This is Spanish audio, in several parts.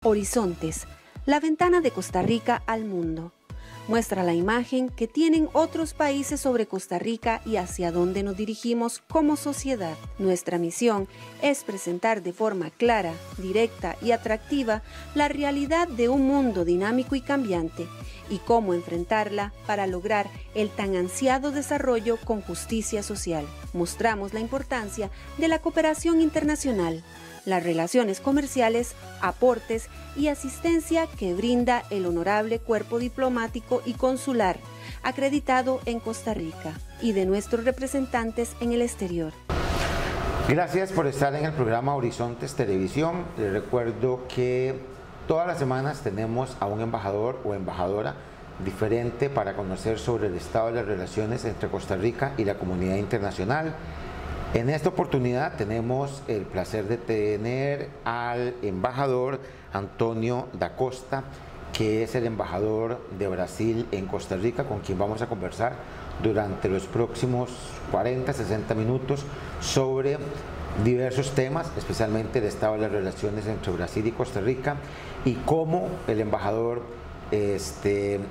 Horizontes, la ventana de Costa Rica al mundo. Muestra la imagen que tienen otros países sobre Costa Rica y hacia dónde nos dirigimos como sociedad. Nuestra misión es presentar de forma clara, directa y atractiva la realidad de un mundo dinámico y cambiante y cómo enfrentarla para lograr el tan ansiado desarrollo con justicia social. Mostramos la importancia de la cooperación internacional, las relaciones comerciales, aportes y asistencia que brinda el honorable cuerpo diplomático y consular acreditado en Costa Rica y de nuestros representantes en el exterior. Gracias por estar en el programa Horizontes Televisión. Les recuerdo que todas las semanas tenemos a un embajador o embajadora diferente para conocer sobre el estado de las relaciones entre Costa Rica y la comunidad internacional. En esta oportunidad tenemos el placer de tener al embajador Antonio da Costa, que es el embajador de Brasil en Costa Rica, con quien vamos a conversar durante los próximos 40-60 minutos sobre diversos temas, especialmente el estado de las relaciones entre Brasil y Costa Rica y cómo el embajador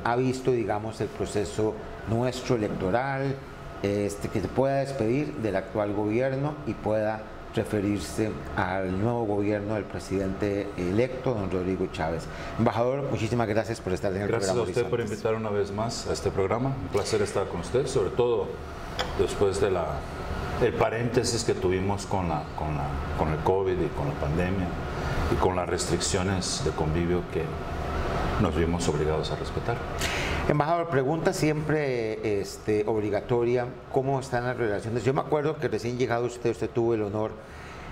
ha visto, digamos, el proceso nuestro electoral, que se pueda despedir del actual gobierno y pueda referirse al nuevo gobierno del presidente electo, don Rodrigo Chávez. Embajador, muchísimas gracias por estar en el programa. Gracias a usted por invitar una vez más a este programa. Un placer estar con usted, sobre todo después de el paréntesis que tuvimos con el COVID y con la pandemia y con las restricciones de convivio que nos vimos obligados a respetar. Embajador, pregunta siempre obligatoria, ¿cómo están las relaciones? Yo me acuerdo que recién llegado usted tuvo el honor,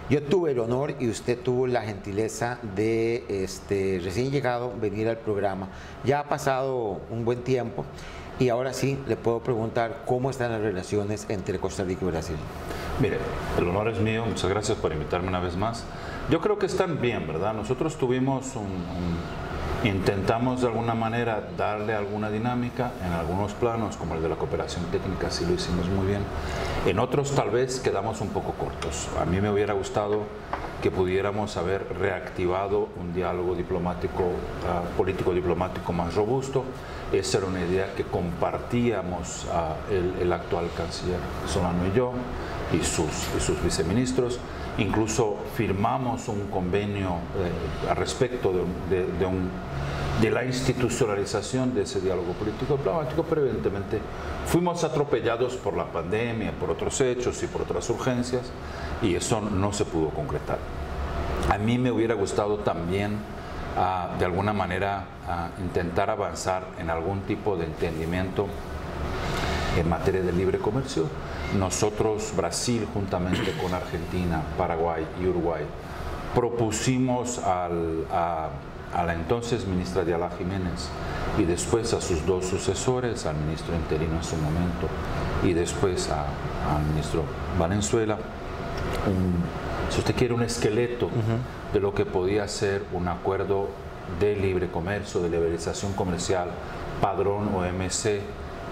yo tuve el honor y usted tuvo la gentileza de recién llegado venir al programa. Ya ha pasado un buen tiempo y ahora sí le puedo preguntar cómo están las relaciones entre Costa Rica y Brasil. Mire, el honor es mío, muchas gracias por invitarme una vez más. Yo creo que están bien, ¿verdad? Nosotros tuvimos intentamos de alguna manera darle alguna dinámica en algunos planos, como el de la cooperación técnica, sí lo hicimos muy bien. En otros tal vez quedamos un poco cortos. A mí me hubiera gustado que pudiéramos haber reactivado un diálogo diplomático, político-diplomático más robusto. Esa era una idea que compartíamos el actual canciller Solano y yo y sus viceministros. Incluso firmamos un convenio al respecto de la institucionalización de ese diálogo político-diplomático, pero evidentemente fuimos atropellados por la pandemia, por otros hechos y por otras urgencias, y eso no se pudo concretar. A mí me hubiera gustado también, de alguna manera, intentar avanzar en algún tipo de entendimiento en materia de libre comercio. Nosotros, Brasil, juntamente con Argentina, Paraguay y Uruguay, propusimos a la entonces ministra Diala Jiménez y después a sus dos sucesores, al ministro interino en su momento y después al ministro Valenzuela, si usted quiere, un esqueleto de lo que podía ser un acuerdo de libre comercio, de liberalización comercial, padrón OMC,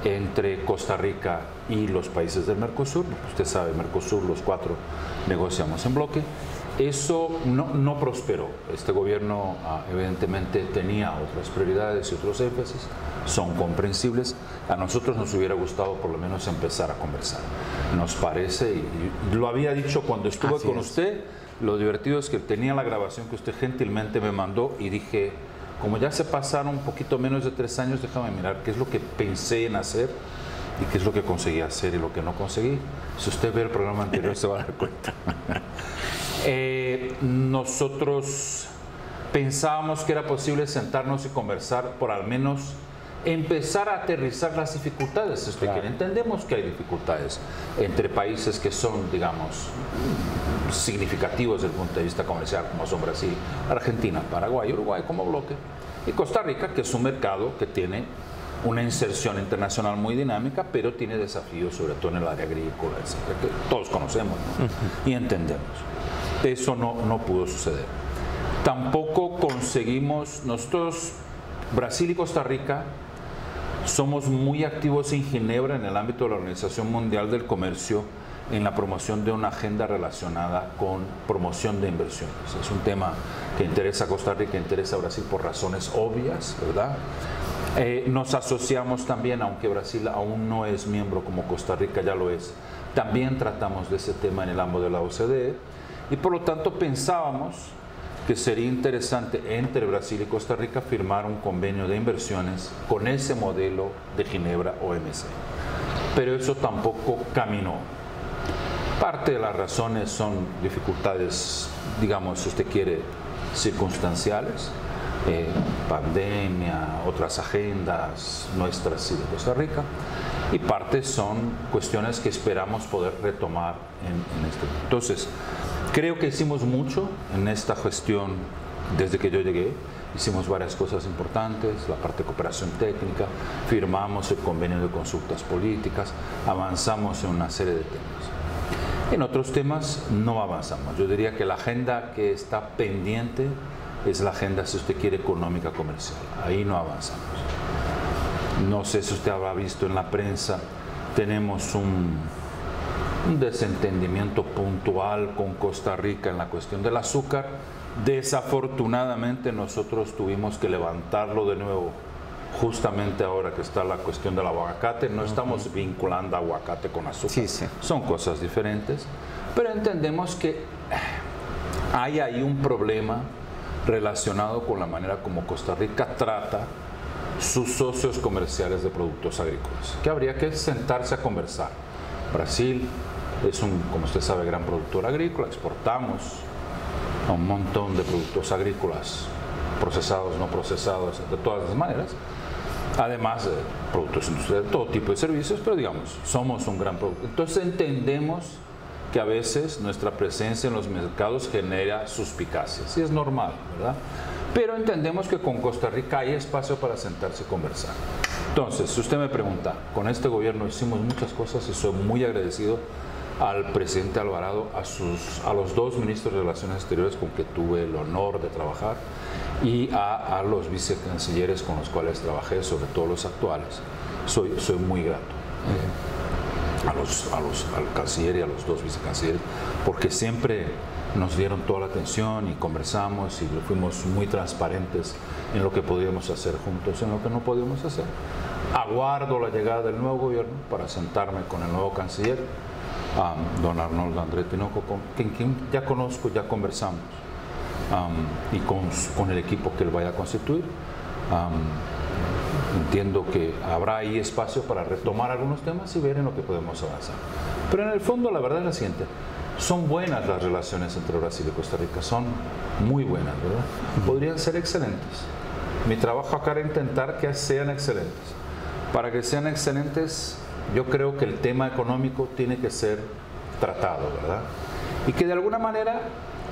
entre Costa Rica y los países del Mercosur. Usted sabe, Mercosur, los 4 negociamos en bloque. Eso no prosperó. Este gobierno evidentemente tenía otras prioridades y otros énfasis, son comprensibles. A nosotros nos hubiera gustado por lo menos empezar a conversar. Nos parece, y lo había dicho cuando estuve con usted, lo divertido es que tenía la grabación que usted gentilmente me mandó y dije, como ya se pasaron un poquito menos de 3 años, déjame mirar qué es lo que pensé en hacer y qué es lo que conseguí hacer y lo que no conseguí. Si usted ve el programa anterior se va a dar cuenta. Nosotros pensábamos que era posible sentarnos y conversar por al menos empezar a aterrizar las dificultades. Claro. Entendemos que hay dificultades entre países que son, digamos, significativos desde el punto de vista comercial, como son Brasil, Argentina, Paraguay, Uruguay como bloque, y Costa Rica, que es un mercado que tiene una inserción internacional muy dinámica, pero tiene desafíos sobre todo en el área agrícola, etcétera, que todos conocemos, ¿no? Y entendemos. Eso no pudo suceder. Tampoco conseguimos, nosotros, Brasil y Costa Rica, somos muy activos en Ginebra en el ámbito de la Organización Mundial del Comercio en la promoción de una agenda relacionada con promoción de inversiones. Es un tema que interesa a Costa Rica, interesa a Brasil por razones obvias, ¿verdad? Nos asociamos también, aunque Brasil aún no es miembro como Costa Rica ya lo es, también tratamos de ese tema en el ámbito de la OCDE y por lo tanto pensábamos que sería interesante entre Brasil y Costa Rica firmar un convenio de inversiones con ese modelo de Ginebra OMC. Pero eso tampoco caminó. Parte de las razones son dificultades, digamos, si usted quiere, circunstanciales, pandemia, otras agendas nuestras y de Costa Rica, y parte son cuestiones que esperamos poder retomar en este. Entonces, creo que hicimos mucho en esta gestión desde que yo llegué. Hicimos varias cosas importantes, la parte de cooperación técnica, firmamos el convenio de consultas políticas, avanzamos en una serie de temas. En otros temas no avanzamos. Yo diría que la agenda que está pendiente es la agenda, si usted quiere, económica comercial. Ahí no avanzamos. No sé si usted habrá visto en la prensa, tenemos un desentendimiento puntual con Costa Rica en la cuestión del azúcar. Desafortunadamente nosotros tuvimos que levantarlo de nuevo justamente ahora que está la cuestión del aguacate. No estamos vinculando aguacate con azúcar, son cosas diferentes, pero entendemos que hay ahí un problema relacionado con la manera como Costa Rica trata sus socios comerciales de productos agrícolas, que habría que sentarse a conversar. Brasil es como usted sabe, gran productor agrícola, exportamos a un montón de productos agrícolas, procesados, no procesados, de todas las maneras, además de productos industriales, de todo tipo de servicios, pero digamos, somos un gran productor. Entonces entendemos que a veces nuestra presencia en los mercados genera suspicacias, y es normal, ¿verdad? Pero entendemos que con Costa Rica hay espacio para sentarse y conversar. Entonces, si usted me pregunta, con este gobierno hicimos muchas cosas y soy muy agradecido al presidente Alvarado, a los dos ministros de Relaciones Exteriores con que tuve el honor de trabajar y a los vicecancilleres con los cuales trabajé, sobre todo los actuales. Soy muy grato al canciller y a los dos vicecancilleres, porque siempre nos dieron toda la atención y conversamos y fuimos muy transparentes en lo que podíamos hacer juntos, en lo que no podíamos hacer. Aguardo la llegada del nuevo gobierno para sentarme con el nuevo canciller, don Arnoldo André Tinoco, con quien ya conozco, ya conversamos, y con el equipo que él vaya a constituir. Entiendo que habrá ahí espacio para retomar algunos temas y ver en lo que podemos avanzar. Pero en el fondo la verdad es la siguiente: son buenas las relaciones entre Brasil y Costa Rica, son muy buenas, ¿verdad? Podrían ser excelentes. Mi trabajo acá era intentar que sean excelentes. Para que sean excelentes, yo creo que el tema económico tiene que ser tratado, ¿verdad? Y que de alguna manera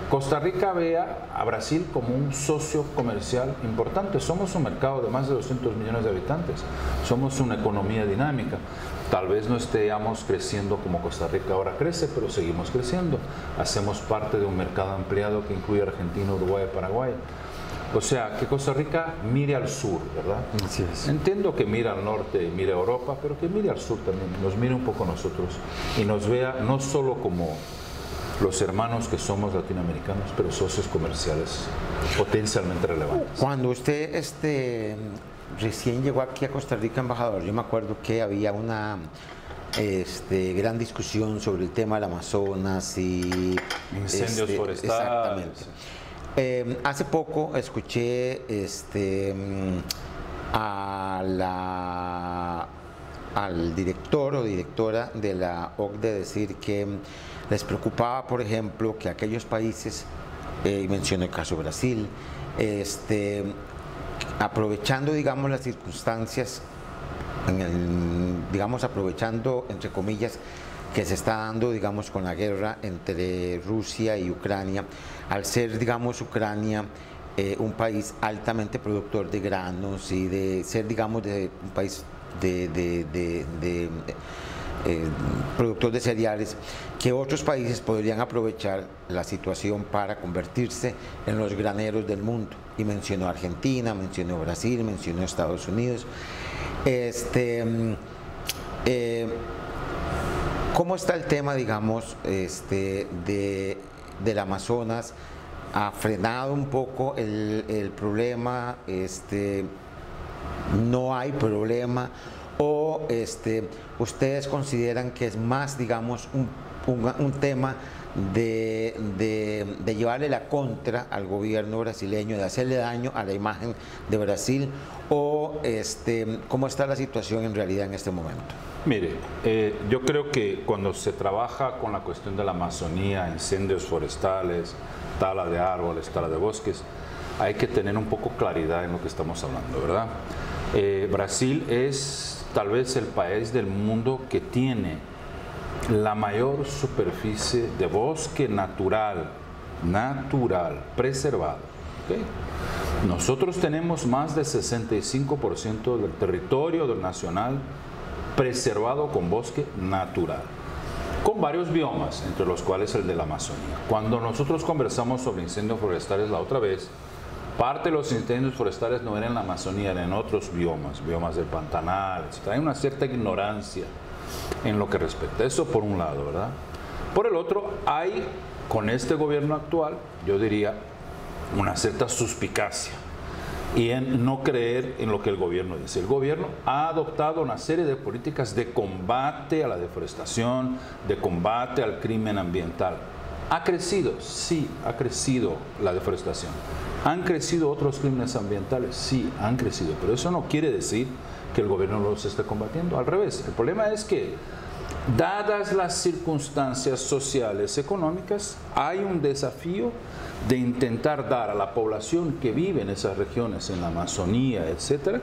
Costa Rica vea a Brasil como un socio comercial importante. Somos un mercado de más de 200 millones de habitantes, somos una economía dinámica. Tal vez no estemos creciendo como Costa Rica ahora crece, pero seguimos creciendo. Hacemos parte de un mercado ampliado que incluye Argentina, Uruguay y Paraguay. O sea, que Costa Rica mire al sur, ¿verdad? Así es. Entiendo que mire al norte y mire a Europa, pero que mire al sur también, nos mire un poco a nosotros y nos vea no solo como los hermanos que somos latinoamericanos, pero socios comerciales potencialmente relevantes. Cuando usted recién llegó aquí a Costa Rica, embajador, yo me acuerdo que había una gran discusión sobre el tema del Amazonas y incendios forestales. Exactamente. Hace poco escuché al director o directora de la OCDE decir que les preocupaba, por ejemplo, que aquellos países, y menciono el caso de Brasil, aprovechando, digamos, las circunstancias, aprovechando, entre comillas, que se está dando, digamos, con la guerra entre Rusia y Ucrania, al ser, digamos, Ucrania un país altamente productor de granos y de ser, digamos, un país productor de cereales, que otros países podrían aprovechar la situación para convertirse en los graneros del mundo. Y mencionó Argentina, mencionó Brasil, mencionó ¿Cómo está el tema, digamos, del Amazonas? ¿Ha frenado un poco el problema? ¿No hay problema? ¿O ustedes consideran que es más, digamos, un tema de llevarle la contra al gobierno brasileño, de hacerle daño a la imagen de Brasil? ¿O cómo está la situación en realidad en este momento? Mire, yo creo que cuando se trabaja con la cuestión de la Amazonía, incendios forestales, tala de árboles, tala de bosques, hay que tener un poco claridad en lo que estamos hablando, ¿verdad? Brasil es tal vez el país del mundo que tiene la mayor superficie de bosque natural, preservado. ¿Okay? Nosotros tenemos más del 65% del territorio nacional preservado con bosque natural, con varios biomas, entre los cuales el de la Amazonía. Cuando nosotros conversamos sobre incendios forestales la otra vez, parte de los incendios forestales no eran en la Amazonía, eran en otros biomas del Pantanal, etc. Hay una cierta ignorancia en lo que respecta a eso, por un lado, ¿verdad? Por el otro, hay, con este gobierno actual, yo diría, una cierta suspicacia y en no creer en lo que el gobierno dice. El gobierno ha adoptado una serie de políticas de combate a la deforestación, de combate al crimen ambiental. ¿Ha crecido? Sí, ha crecido la deforestación. ¿Han crecido otros crímenes ambientales? Sí, han crecido, pero eso no quiere decir que el gobierno los esté combatiendo. Al revés, el problema es que, dadas las circunstancias sociales, económicas, hay un desafío de intentar dar a la población que vive en esas regiones, en la Amazonía, etcétera,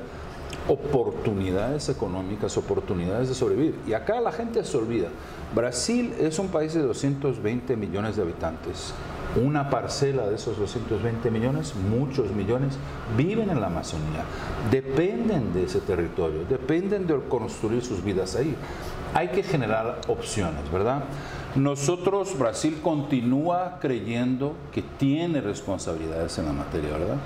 oportunidades económicas, oportunidades de sobrevivir. Y acá la gente se olvida. Brasil es un país de 220 millones de habitantes. Una parcela de esos 220 millones, muchos millones, viven en la Amazonía. Dependen de ese territorio, dependen de construir sus vidas ahí. Hay que generar opciones, ¿verdad? Nosotros, Brasil continúa creyendo que tiene responsabilidades en la materia, ¿verdad?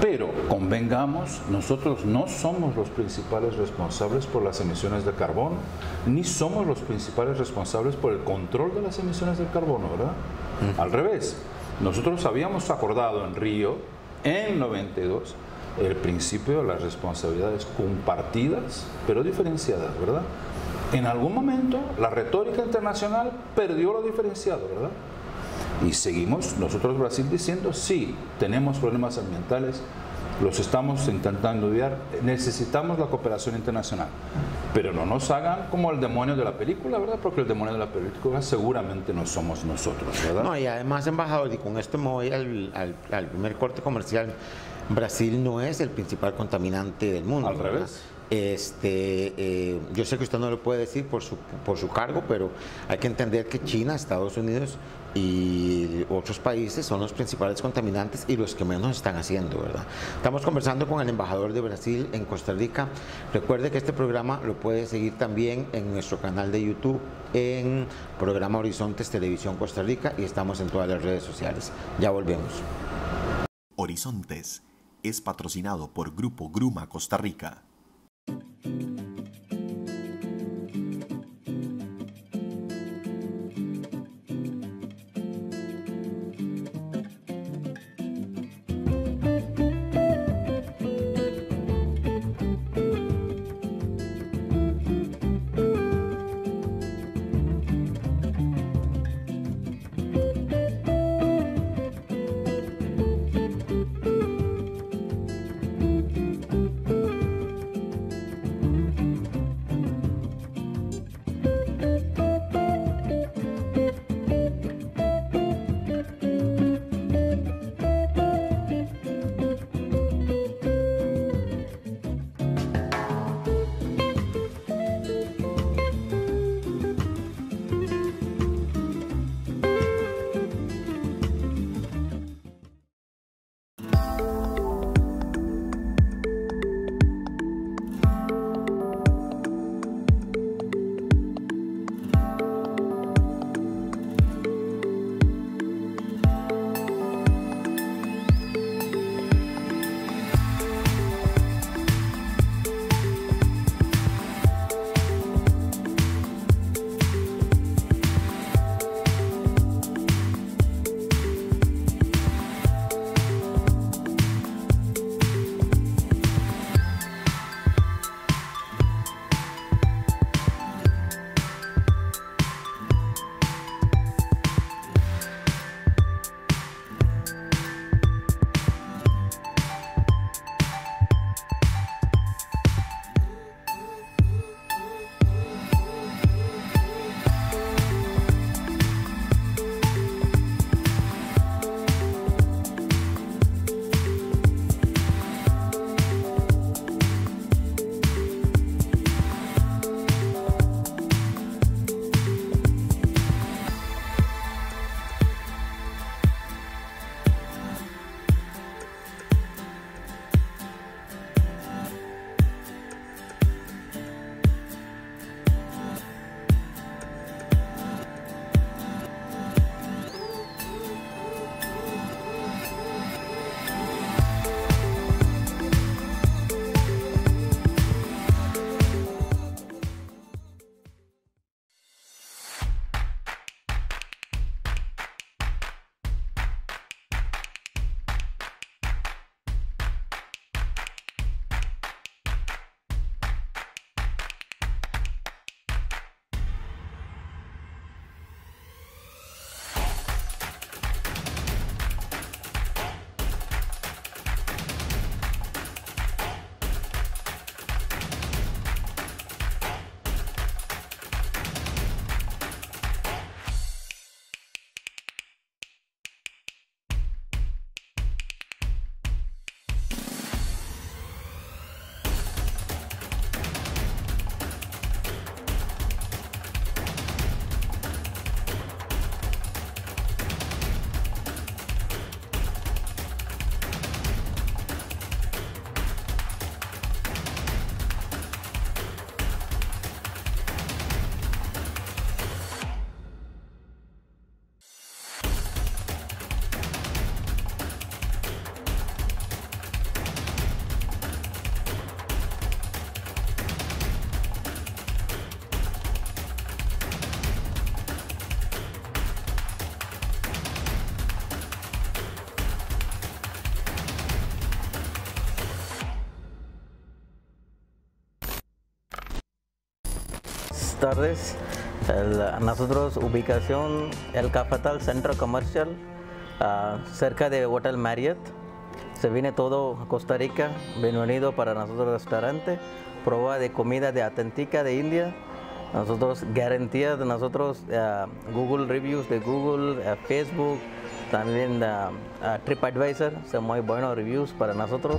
Pero, convengamos, nosotros no somos los principales responsables por las emisiones de carbono, ni somos los principales responsables por el control de las emisiones de carbono, ¿verdad? Al revés, nosotros habíamos acordado en Río, en 92, el principio de las responsabilidades compartidas, pero diferenciadas, ¿verdad? En algún momento, la retórica internacional perdió lo diferenciado, ¿verdad? Y seguimos nosotros, Brasil, diciendo, sí, tenemos problemas ambientales, los estamos intentando evitar, necesitamos la cooperación internacional, pero no nos hagan como el demonio de la película, ¿verdad? Porque el demonio de la película seguramente no somos nosotros, ¿verdad? No, y además, embajador, y con esto me voy al primer corte comercial, Brasil no es el principal contaminante del mundo. Al revés. Yo sé que usted no lo puede decir por su cargo, pero hay que entender que China, Estados Unidos y otros países son los principales contaminantes y los que menos están haciendo, ¿verdad? Estamos conversando con el embajador de Brasil en Costa Rica. Recuerde que este programa lo puede seguir también en nuestro canal de YouTube, en programa Horizontes Televisión Costa Rica, y estamos en todas las redes sociales. Ya volvemos. Horizontes es patrocinado por Grupo Gruma Costa Rica. tardes. Nosotros ubicación El Cafetal Centro Comercial, cerca de Hotel Marriott. Se viene todo a Costa Rica. Bienvenido para nosotros restaurante. Prueba de comida de auténtica de India. Nosotros garantía de nosotros Google Reviews de Google, Facebook, también TripAdvisor. Son muy buenos reviews para nosotros.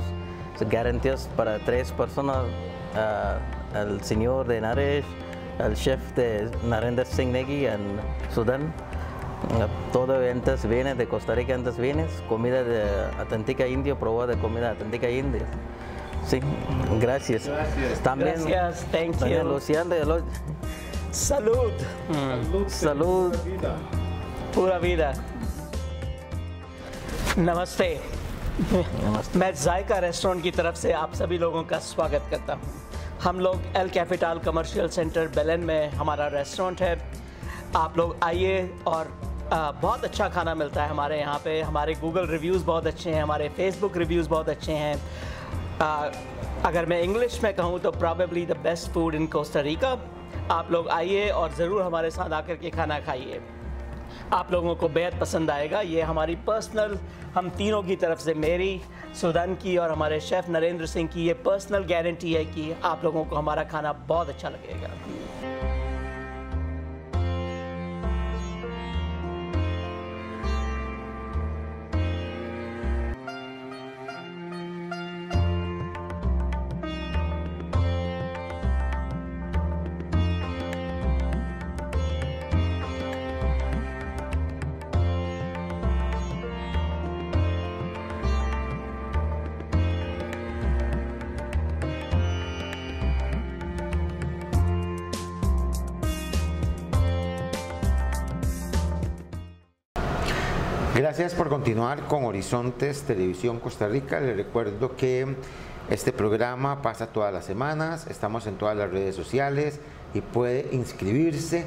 Garantías para 3 personas. El señor de Naresh, el chef de Narendra Singh Negi en Sudán. Todo antes viene de Costa Rica, antes viene comida de auténtica india, prueba de comida auténtica india. Sí, gracias. También, Gracias, thank you. Luciano, Salud. Salud. पूरा vida. नमस्ते। मैं जायका रेस्टोरेंट की तरफ से आप सभी लोगों का स्वागत करता हूँ। हम लोग एल कैपिटल कमर्शियल सेंटर बेलन में हमारा रेस्टोरेंट है। आप लोग आइए और बहुत अच्छा खाना मिलता है हमारे यहाँ पे। हमारे गूगल रिव्यूज़ बहुत अच्छे हैं, हमारे फेसबुक रिव्यूज़ बहुत अच्छे हैं। अगर मैं इंग्लिश में कहूँ तो probably the best food in Costa Rica. आप लोग आइए और ज़रूर हमारे साथ आकर के खाना खाइए, आप लोगों को बेहद पसंद आएगा। ये हमारी पर्सनल, हम तीनों की तरफ से, मेरी, सुदन की और हमारे शेफ़ नरेंद्र सिंह की ये पर्सनल गारंटी है कि आप लोगों को हमारा खाना बहुत अच्छा लगेगा। Gracias por continuar con Horizontes Televisión Costa Rica. Les recuerdo que este programa pasa todas las semanas, estamos en todas las redes sociales y puede inscribirse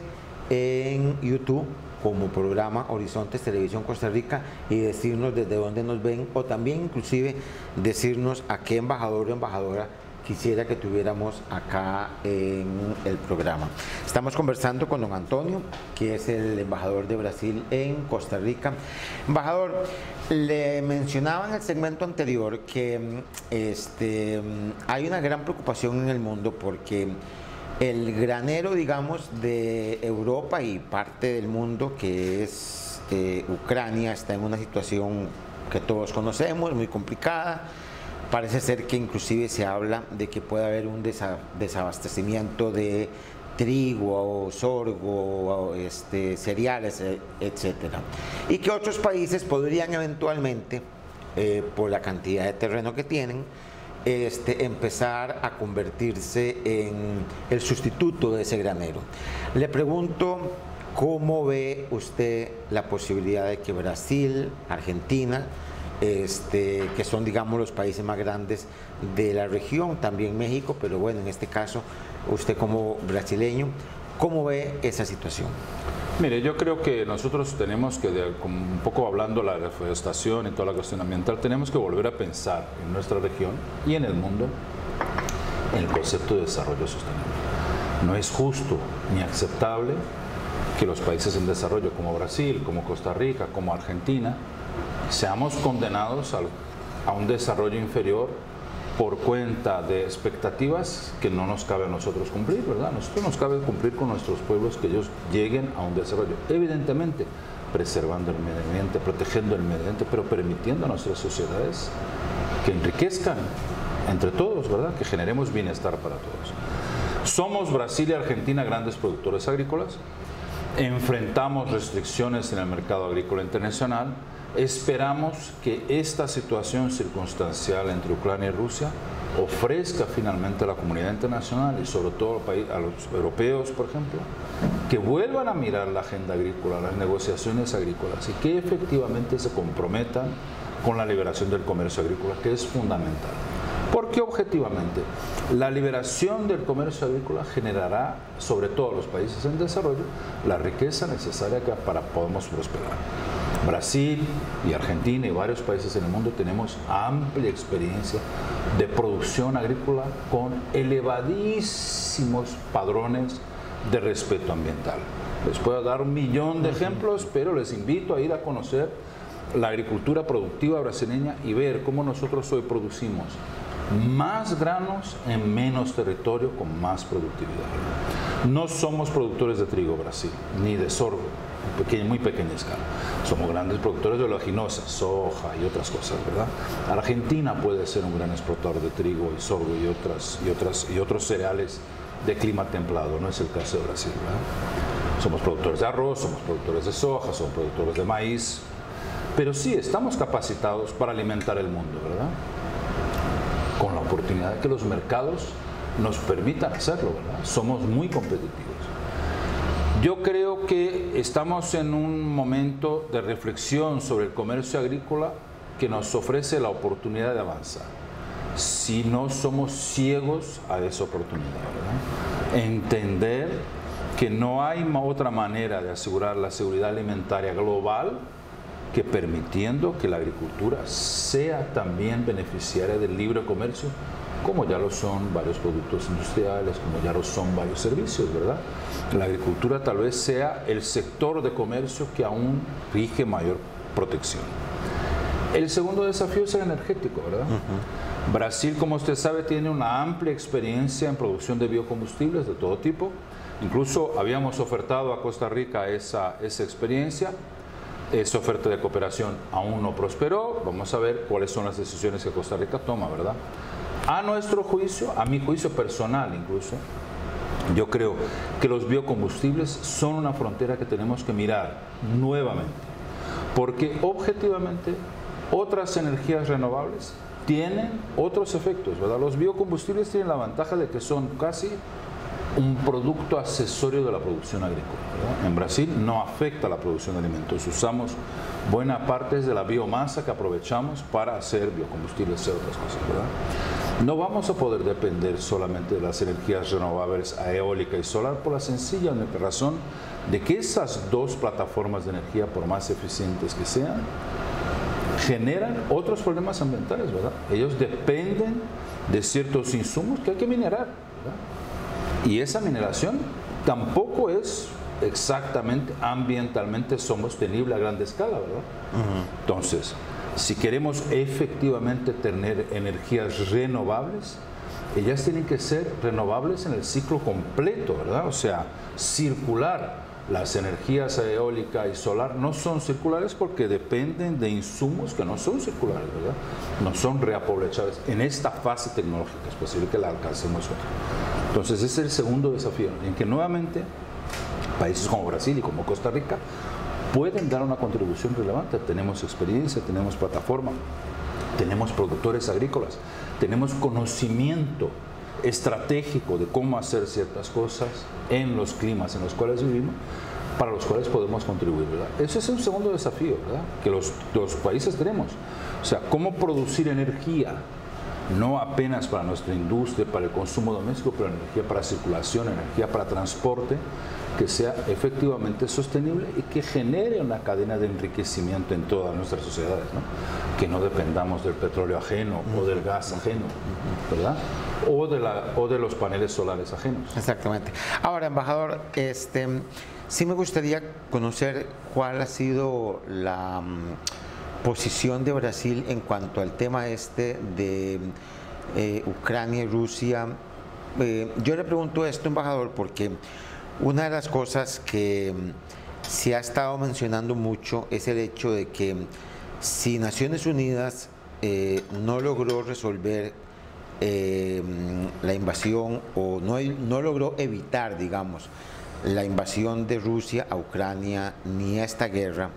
en YouTube como programa Horizontes Televisión Costa Rica y decirnos desde dónde nos ven, o también inclusive decirnos a qué embajador o embajadora quisiera que tuviéramos acá en el programa. Estamos conversando con don Antonio, que es el embajador de Brasil en Costa Rica. Embajador, le mencionaba en el segmento anterior que hay una gran preocupación en el mundo porque el granero, digamos, de Europa y parte del mundo, que es Ucrania, está en una situación que todos conocemos, muy complicada. Parece ser que inclusive se habla de que puede haber un desabastecimiento de trigo o sorgo, cereales, etcétera, y que otros países podrían eventualmente, por la cantidad de terreno que tienen, empezar a convertirse en el sustituto de ese granero. Le pregunto, ¿cómo ve usted la posibilidad de que Brasil, Argentina, que son, digamos, los países más grandes de la región, también México, pero bueno, en este caso, usted como brasileño, ¿cómo ve esa situación? Mire, yo creo que nosotros tenemos que, un poco hablando de la reforestación y toda la cuestión ambiental, tenemos que volver a pensar en nuestra región y en el mundo en el concepto de desarrollo sostenible. No es justo ni aceptable que los países en desarrollo como Brasil, como Costa Rica, como Argentina, seamos condenados a un desarrollo inferior por cuenta de expectativas que no nos cabe a nosotros cumplir, ¿verdad? A nosotros nos cabe cumplir con nuestros pueblos que ellos lleguen a un desarrollo, evidentemente preservando el medio ambiente, protegiendo el medio ambiente, pero permitiendo a nuestras sociedades que enriquezcan entre todos, ¿verdad? Que generemos bienestar para todos. Somos Brasil y Argentina grandes productores agrícolas, enfrentamos restricciones en el mercado agrícola internacional. Esperamos que esta situación circunstancial entre Ucrania y Rusia ofrezca finalmente a la comunidad internacional y sobre todo a los europeos, por ejemplo, que vuelvan a mirar la agenda agrícola, las negociaciones agrícolas y que efectivamente se comprometan con la liberación del comercio agrícola, que es fundamental. Porque objetivamente la liberación del comercio agrícola generará, sobre todo a los países en desarrollo, la riqueza necesaria para que podamos prosperar. Brasil y Argentina y varios países en el mundo tenemos amplia experiencia de producción agrícola con elevadísimos padrones de respeto ambiental. Les puedo dar 1.000.000 de ejemplos, pero les invito a ir a conocer la agricultura productiva brasileña y ver cómo nosotros hoy producimos más granos en menos territorio con más productividad. No somos productores de trigo, Brasil, ni de sorgo, muy pequeña escala. Somos grandes productores de oleaginosas, soja y otras cosas, ¿verdad? Argentina puede ser un gran exportador de trigo y sorgo y otros cereales de clima templado, no es el caso de Brasil, ¿verdad? Somos productores de arroz, somos productores de soja, somos productores de maíz, pero sí estamos capacitados para alimentar el mundo, ¿verdad? Con la oportunidad de que los mercados nos permitan hacerlo, ¿verdad? Somos muy competitivos. Yo creo que estamos en un momento de reflexión sobre el comercio agrícola que nos ofrece la oportunidad de avanzar. Si no somos ciegos a esa oportunidad, ¿verdad? Entender que no hay otra manera de asegurar la seguridad alimentaria global que permitiendo que la agricultura sea también beneficiaria del libre comercio, como ya lo son varios productos industriales, como ya lo son varios servicios, ¿verdad? La agricultura tal vez sea el sector de comercio que aún rige mayor protección. El segundo desafío es el energético, ¿verdad? Brasil, como usted sabe, tiene una amplia experiencia en producción de biocombustibles de todo tipo. Incluso habíamos ofertado a Costa Rica esa experiencia. Esa oferta de cooperación aún no prosperó. Vamos a ver cuáles son las decisiones que Costa Rica toma, ¿verdad? A nuestro juicio, a mi juicio personal incluso, yo creo que los biocombustibles son una frontera que tenemos que mirar nuevamente, porque objetivamente otras energías renovables tienen otros efectos, ¿verdad? Los biocombustibles tienen la ventaja de que son casi un producto accesorio de la producción agrícola, ¿verdad? En Brasil no afecta la producción de alimentos, usamos buena parte de la biomasa que aprovechamos para hacer biocombustibles y otras cosas, ¿verdad? No vamos a poder depender solamente de las energías renovables eólica y solar por la sencilla única razón de que esas dos plataformas de energía, por más eficientes que sean, generan otros problemas ambientales, ¿verdad? Ellos dependen de ciertos insumos que hay que minerar, ¿verdad? Y esa mineración tampoco es exactamente ambientalmente sostenible a gran escala, ¿verdad? Entonces, si queremos efectivamente tener energías renovables, ellas tienen que ser renovables en el ciclo completo, ¿verdad? O sea, circular. Las energías eólica y solar no son circulares porque dependen de insumos que no son circulares, ¿verdad? No son reaprovechables. En esta fase tecnológica es posible que la alcancemos nosotros. Entonces, ese es el segundo desafío, en que nuevamente países como Brasil y como Costa Rica pueden dar una contribución relevante. Tenemos experiencia, tenemos plataforma, tenemos productores agrícolas, tenemos conocimiento estratégico de cómo hacer ciertas cosas en los climas en los cuales vivimos, para los cuales podemos contribuir, ¿verdad? Ese es un segundo desafío, ¿verdad? Que los países tenemos. O sea, cómo producir energía, no apenas para nuestra industria, para el consumo doméstico, pero energía para circulación, energía para transporte, que sea efectivamente sostenible y que genere una cadena de enriquecimiento en todas nuestras sociedades, ¿no? Que no dependamos del petróleo ajeno o del gas ajeno, ¿verdad? O de los paneles solares ajenos. Exactamente. Ahora, embajador, sí me gustaría conocer cuál ha sido la posición de Brasil en cuanto al tema de Ucrania y Rusia. Yo le pregunto esto, embajador, porque una de las cosas que se ha estado mencionando mucho es el hecho de que si Naciones Unidas no logró resolver la invasión o no logró evitar, digamos, la invasión de Rusia a Ucrania ni a esta guerra,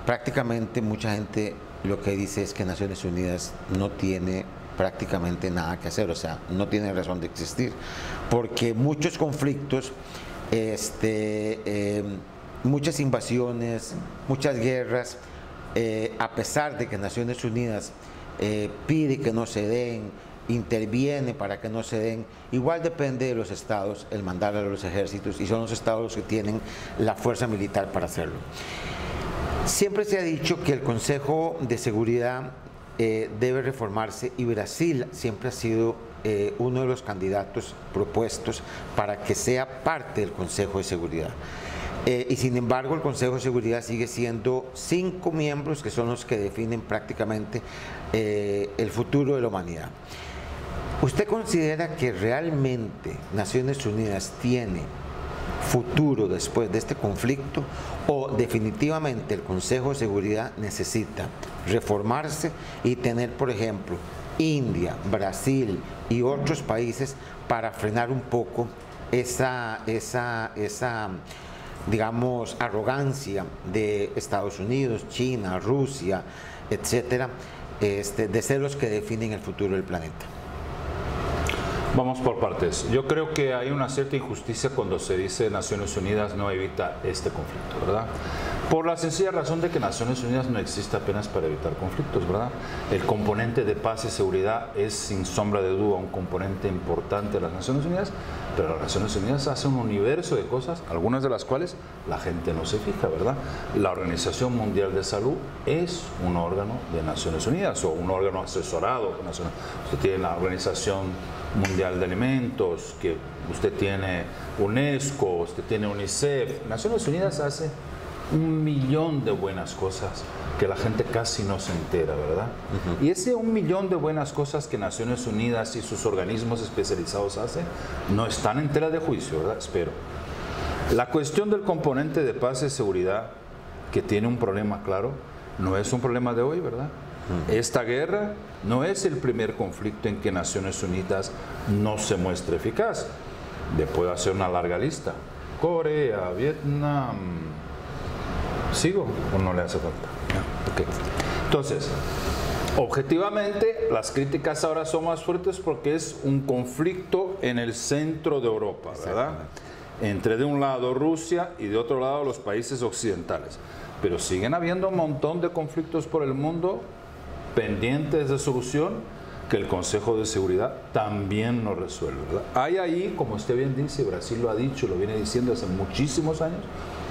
prácticamente mucha gente lo que dice es que Naciones Unidas no tiene prácticamente nada que hacer, o sea, no tiene razón de existir, porque muchos conflictos, muchas invasiones, muchas guerras, a pesar de que Naciones Unidas pide que no se den, interviene para que no se den, igual depende de los estados el mandar a los ejércitos, y son los estados los que tienen la fuerza militar para hacerlo. Siempre se ha dicho que el Consejo de Seguridad debe reformarse, y Brasil siempre ha sido uno de los candidatos propuestos para que sea parte del Consejo de Seguridad. Y sin embargo el Consejo de Seguridad sigue siendo 5 miembros que son los que definen prácticamente el futuro de la humanidad. ¿Usted considera que realmente Naciones Unidas tiene futuro después de este conflicto o definitivamente el Consejo de Seguridad necesita reformarse y tener, por ejemplo, India, Brasil y otros países para frenar un poco esa digamos, arrogancia de Estados Unidos, China, Rusia, etcétera, de ser los que definen el futuro del planeta? Vamos por partes. Yo creo que hay una cierta injusticia cuando se dice Naciones Unidas no evita este conflicto, ¿verdad? Por la sencilla razón de que Naciones Unidas no existe apenas para evitar conflictos, ¿verdad? El componente de paz y seguridad es sin sombra de duda un componente importante de las Naciones Unidas, pero las Naciones Unidas hacen un universo de cosas, algunas de las cuales la gente no se fija, ¿verdad? La Organización Mundial de Salud es un órgano de Naciones Unidas o un órgano asesorado por Naciones Unidas. Usted tiene la Organización Mundial de Alimentos, que usted tiene UNESCO, usted tiene UNICEF. Naciones Unidas hace 1.000.000 de buenas cosas que la gente casi no se entera, ¿verdad? Y ese 1.000.000 de buenas cosas que Naciones Unidas y sus organismos especializados hacen no están en tela de juicio, ¿verdad? Espero. La cuestión del componente de paz y seguridad, que tiene un problema claro, no es un problema de hoy, ¿verdad? Esta guerra no es el primer conflicto en que Naciones Unidas no se muestra eficaz. Le puedo hacer una larga lista. Corea, Vietnam. ¿Sigo o no le hace falta? Okay. Entonces, objetivamente, las críticas ahora son más fuertes porque es un conflicto en el centro de Europa, ¿verdad? Entre de un lado Rusia y de otro lado los países occidentales. Pero siguen habiendo un montón de conflictos por el mundo pendientes de solución que el Consejo de Seguridad también no resuelve, ¿verdad? Hay ahí, como usted bien dice, Brasil lo ha dicho, lo viene diciendo hace muchísimos años,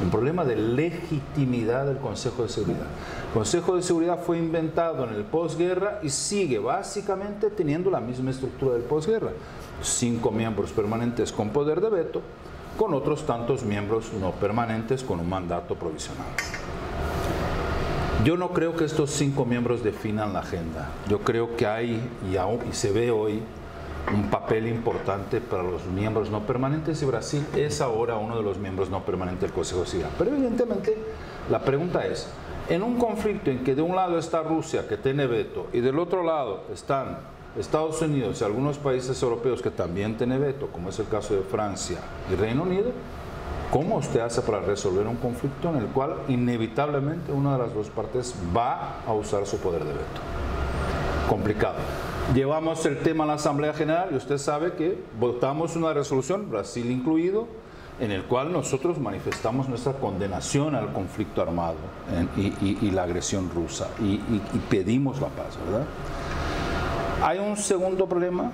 un problema de legitimidad del Consejo de Seguridad. El Consejo de Seguridad fue inventado en el posguerra y sigue básicamente teniendo la misma estructura del posguerra. 5 miembros permanentes con poder de veto, con otros tantos miembros no permanentes con un mandato provisional. Yo no creo que estos 5 miembros definan la agenda. Yo creo que hay, y se ve hoy, un papel importante para los miembros no permanentes y Brasil es ahora uno de los miembros no permanentes del Consejo de Seguridad. Pero evidentemente la pregunta es, en un conflicto en que de un lado está Rusia, que tiene veto, y del otro lado están Estados Unidos y algunos países europeos que también tienen veto, como es el caso de Francia y Reino Unido, ¿cómo usted hace para resolver un conflicto en el cual inevitablemente una de las dos partes va a usar su poder de veto? Complicado. Llevamos el tema a la Asamblea General y usted sabe que votamos una resolución, Brasil incluido, en el cual nosotros manifestamos nuestra condenación al conflicto armado y la agresión rusa y pedimos la paz, ¿verdad? Hay un segundo problema,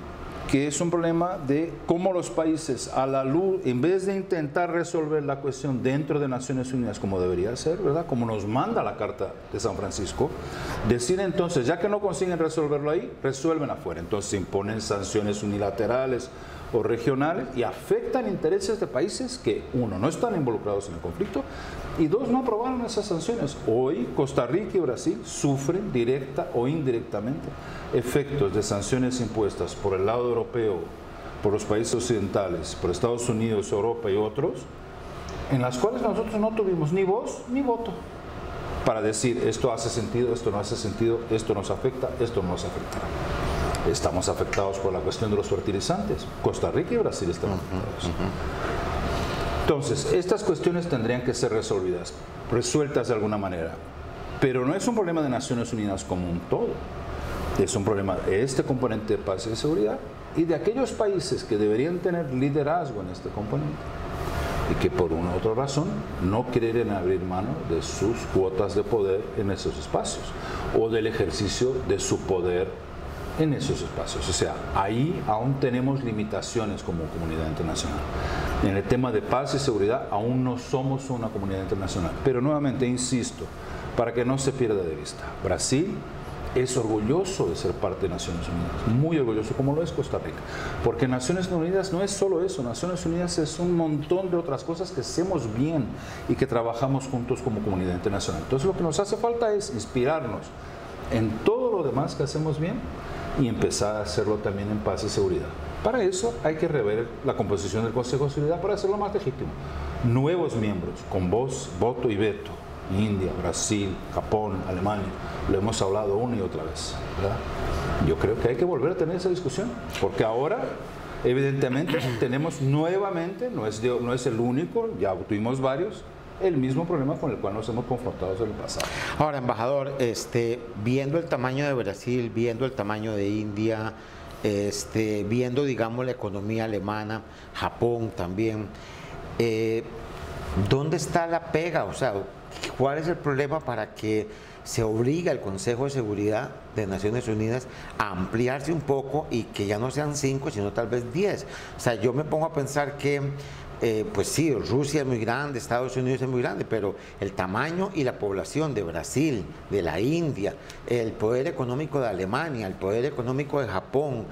que es un problema de cómo los países a la luz, en vez de intentar resolver la cuestión dentro de Naciones Unidas como debería ser, ¿verdad? Como nos manda la Carta de San Francisco, deciden entonces, ya que no consiguen resolverlo ahí, resuelven afuera. Entonces imponen sanciones unilaterales o regionales y afectan intereses de países que, uno, no están involucrados en el conflicto y dos, no aprobaron esas sanciones. Hoy Costa Rica y Brasil sufren directa o indirectamente efectos de sanciones impuestas por el lado europeo, por los países occidentales, por Estados Unidos, Europa y otros, en las cuales nosotros no tuvimos ni voz ni voto para decir esto hace sentido, esto no hace sentido, esto nos afecta, esto no nos afectará. Estamos afectados por la cuestión de los fertilizantes. Costa Rica y Brasil están afectados. Entonces, estas cuestiones tendrían que ser resueltas de alguna manera. Pero no es un problema de Naciones Unidas como un todo. Es un problema de este componente de paz y de seguridad y de aquellos países que deberían tener liderazgo en este componente y que por una u otra razón no quieren abrir mano de sus cuotas de poder en esos espacios o del ejercicio de su poder en esos espacios. O sea, ahí aún tenemos limitaciones como comunidad internacional. En el tema de paz y seguridad aún no somos una comunidad internacional. Pero nuevamente, insisto, para que no se pierda de vista, Brasil es orgulloso de ser parte de Naciones Unidas, muy orgulloso, como lo es Costa Rica, porque Naciones Unidas no es solo eso, Naciones Unidas es un montón de otras cosas que hacemos bien y que trabajamos juntos como comunidad internacional. Entonces lo que nos hace falta es inspirarnos en todo lo demás que hacemos bien y empezar a hacerlo también en paz y seguridad. Para eso hay que rever la composición del Consejo de Seguridad para hacerlo más legítimo. Nuevos miembros con voz, voto y veto. India, Brasil, Japón, Alemania, lo hemos hablado una y otra vez, ¿verdad? Yo creo que hay que volver a tener esa discusión, porque ahora evidentemente tenemos nuevamente, no es el único, ya tuvimos varios, el mismo problema con el cual nos hemos confrontado en el pasado. Ahora, embajador, viendo el tamaño de Brasil, viendo el tamaño de India, viendo, digamos, la economía alemana, Japón también, ¿dónde está la pega? O sea, ¿cuál es el problema para que se obligue al Consejo de Seguridad de Naciones Unidas a ampliarse un poco y que ya no sean 5, sino tal vez 10? O sea, yo me pongo a pensar que, pues sí, Rusia es muy grande, Estados Unidos es muy grande, pero el tamaño y la población de Brasil, de la India, el poder económico de Alemania, el poder económico de Japón,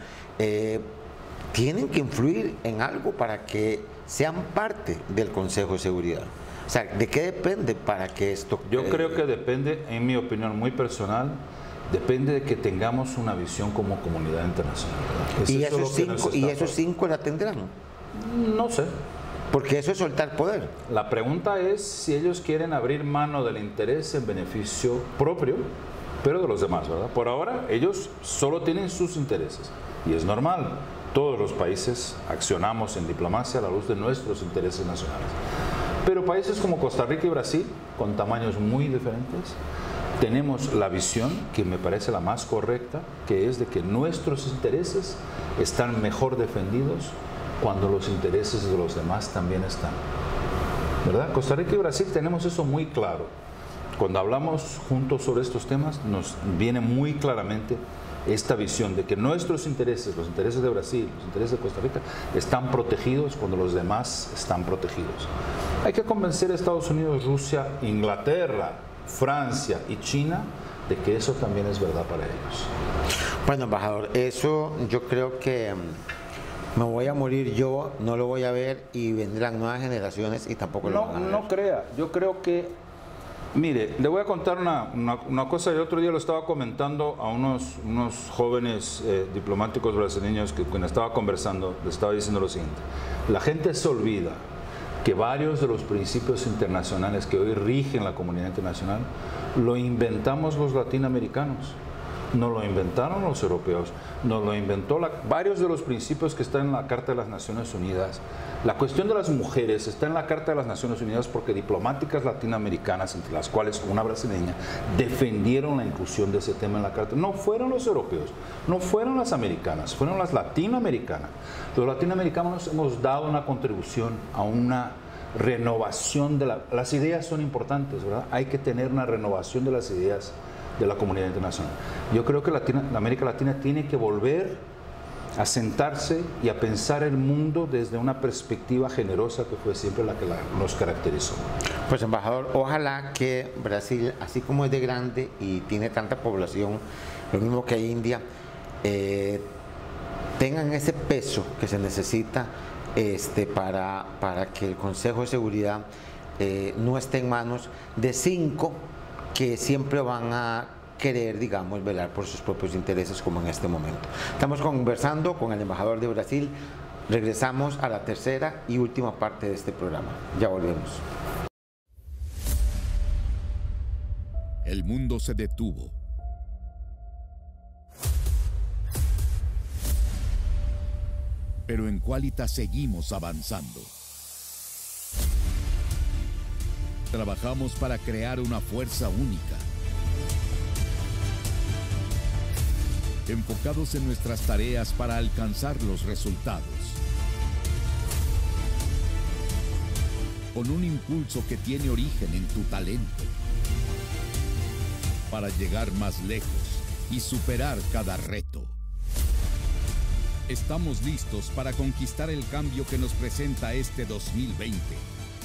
tienen que influir en algo para que sean parte del Consejo de Seguridad. O sea, ¿de qué depende para que esto...? Yo creo que depende, en mi opinión muy personal, depende de que tengamos una visión como comunidad internacional. ¿Y esos 5 la tendrán? No sé. Porque eso es soltar poder. La pregunta es si ellos quieren abrir mano del interés en beneficio propio, pero de los demás, ¿verdad? Por ahora, ellos solo tienen sus intereses. Y es normal. Todos los países accionamos en diplomacia a la luz de nuestros intereses nacionales. Pero países como Costa Rica y Brasil, con tamaños muy diferentes, tenemos la visión que me parece la más correcta, que es de que nuestros intereses están mejor defendidos cuando los intereses de los demás también están. ¿Verdad? Costa Rica y Brasil tenemos eso muy claro. Cuando hablamos juntos sobre estos temas, nos viene muy claramente esta visión de que nuestros intereses, los intereses de Brasil, los intereses de Costa Rica, están protegidos cuando los demás están protegidos. Hay que convencer a Estados Unidos, Rusia, Inglaterra, Francia y China de que eso también es verdad para ellos. Bueno, embajador, eso yo creo que me voy a morir yo, no lo voy a ver y vendrán nuevas generaciones y tampoco lo van a ver. No crea, yo creo que... Mire, le voy a contar una cosa. El otro día lo estaba comentando a unos jóvenes diplomáticos brasileños que cuando estaba conversando, les estaba diciendo lo siguiente. La gente se olvida que varios de los principios internacionales que hoy rigen la comunidad internacional lo inventamos los latinoamericanos. No lo inventaron los europeos, nos lo inventó varios de los principios que están en la Carta de las Naciones Unidas. La cuestión de las mujeres está en la Carta de las Naciones Unidas porque diplomáticas latinoamericanas, entre las cuales una brasileña, defendieron la inclusión de ese tema en la Carta. No fueron los europeos, no fueron las americanas, fueron las latinoamericanas. Los latinoamericanos hemos dado una contribución a una renovación de las ideas son importantes, ¿verdad? Hay que tener una renovación de las ideas de la comunidad internacional. Yo creo que la América Latina tiene que volver a sentarse y a pensar el mundo desde una perspectiva generosa que fue siempre la que nos caracterizó. Pues, embajador, ojalá que Brasil, así como es de grande y tiene tanta población, lo mismo que India, tengan ese peso que se necesita para que el Consejo de Seguridad no esté en manos de 5 que siempre van a querer, digamos, velar por sus propios intereses como en este momento. Estamos conversando con el embajador de Brasil. Regresamos a la tercera y última parte de este programa. Ya volvemos. El mundo se detuvo. Pero en Qualitas seguimos avanzando. Trabajamos para crear una fuerza única. Enfocados en nuestras tareas para alcanzar los resultados. Con un impulso que tiene origen en tu talento. Para llegar más lejos y superar cada reto. Estamos listos para conquistar el cambio que nos presenta este 2020.